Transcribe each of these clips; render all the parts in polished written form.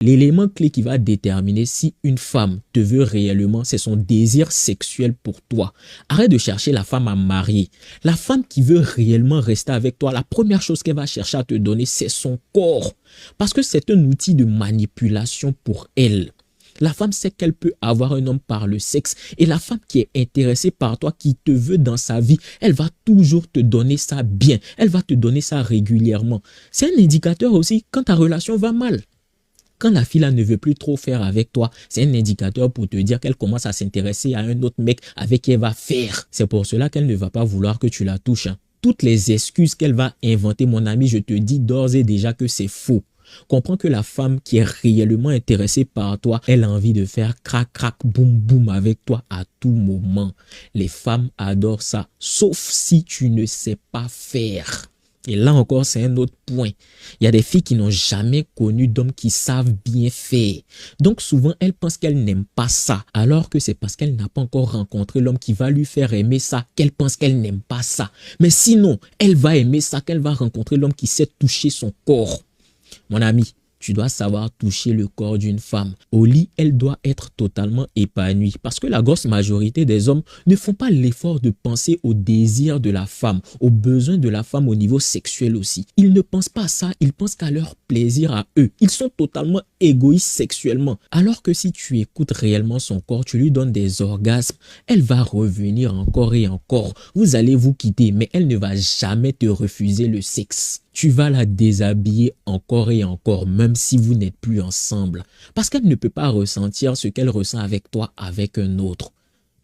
L'élément clé qui va déterminer si une femme te veut réellement, c'est son désir sexuel pour toi. Arrête de chercher la femme à marier. La femme qui veut réellement rester avec toi, la première chose qu'elle va chercher à te donner, c'est son corps. Parce que c'est un outil de manipulation pour elle. La femme sait qu'elle peut avoir un homme par le sexe et la femme qui est intéressée par toi, qui te veut dans sa vie, elle va toujours te donner ça bien. Elle va te donner ça régulièrement. C'est un indicateur aussi quand ta relation va mal. Quand la fille là ne veut plus trop faire avec toi, c'est un indicateur pour te dire qu'elle commence à s'intéresser à un autre mec avec qui elle va faire. C'est pour cela qu'elle ne va pas vouloir que tu la touches. Toutes les excuses qu'elle va inventer, mon ami, je te dis d'ores et déjà que c'est faux. Comprends que la femme qui est réellement intéressée par toi, elle a envie de faire crac, crac, boum, boum avec toi à tout moment. Les femmes adorent ça, sauf si tu ne sais pas faire. Et là encore, c'est un autre point. Il y a des filles qui n'ont jamais connu d'hommes qui savent bien faire. Donc souvent, elles pensent qu'elles n'aiment pas ça, alors que c'est parce qu'elle n'a pas encore rencontré l'homme qui va lui faire aimer ça, qu'elle pense qu'elle n'aime pas ça. Mais sinon, elle va aimer ça, qu'elle va rencontrer l'homme qui sait toucher son corps. Mon ami, tu dois savoir toucher le corps d'une femme. Au lit, elle doit être totalement épanouie parce que la grosse majorité des hommes ne font pas l'effort de penser au désir de la femme, aux besoins de la femme au niveau sexuel aussi. Ils ne pensent pas à ça, ils pensent qu'à leur plaisir à eux. Ils sont totalement égoïstes sexuellement. Alors que si tu écoutes réellement son corps, tu lui donnes des orgasmes, elle va revenir encore et encore. Vous allez vous quitter, mais elle ne va jamais te refuser le sexe. Tu vas la déshabiller encore et encore, même si vous n'êtes plus ensemble. Parce qu'elle ne peut pas ressentir ce qu'elle ressent avec toi, avec un autre.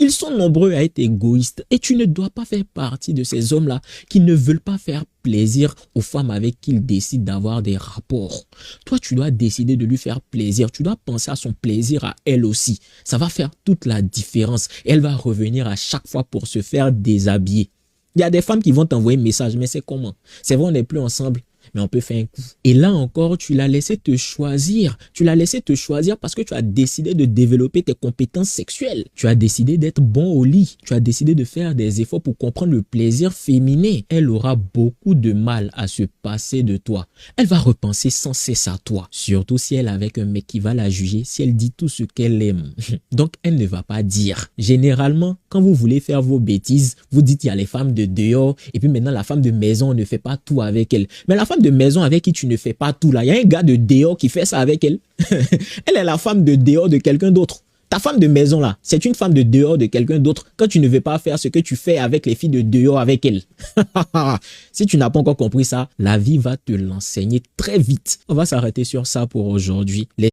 Ils sont nombreux à être égoïstes et tu ne dois pas faire partie de ces hommes-là qui ne veulent pas faire plaisir aux femmes avec qui ils décident d'avoir des rapports. Toi, tu dois décider de lui faire plaisir. Tu dois penser à son plaisir à elle aussi. Ça va faire toute la différence. Elle va revenir à chaque fois pour se faire déshabiller. Il y a des femmes qui vont t'envoyer un message, mais c'est comment? C'est vrai, on n'est plus ensemble, mais on peut faire un coup. Et là encore, tu l'as laissé te choisir. Tu l'as laissé te choisir parce que tu as décidé de développer tes compétences sexuelles. Tu as décidé d'être bon au lit. Tu as décidé de faire des efforts pour comprendre le plaisir féminin. Elle aura beaucoup de mal à se passer de toi. Elle va repenser sans cesse à toi. Surtout si elle est avec un mec qui va la juger, si elle dit tout ce qu'elle aime. Donc, elle ne va pas dire. Généralement, quand vous voulez faire vos bêtises, vous dites il y a les femmes de dehors et puis maintenant la femme de maison, on ne fait pas tout avec elle. Mais la femme de maison avec qui tu ne fais pas tout là, il y a un gars de dehors qui fait ça avec elle. Elle est la femme de dehors de quelqu'un d'autre. Ta femme de maison là, c'est une femme de dehors de quelqu'un d'autre quand tu ne veux pas faire ce que tu fais avec les filles de dehors avec elle. Si tu n'as pas encore compris ça, la vie va te l'enseigner très vite. On va s'arrêter sur ça pour aujourd'hui.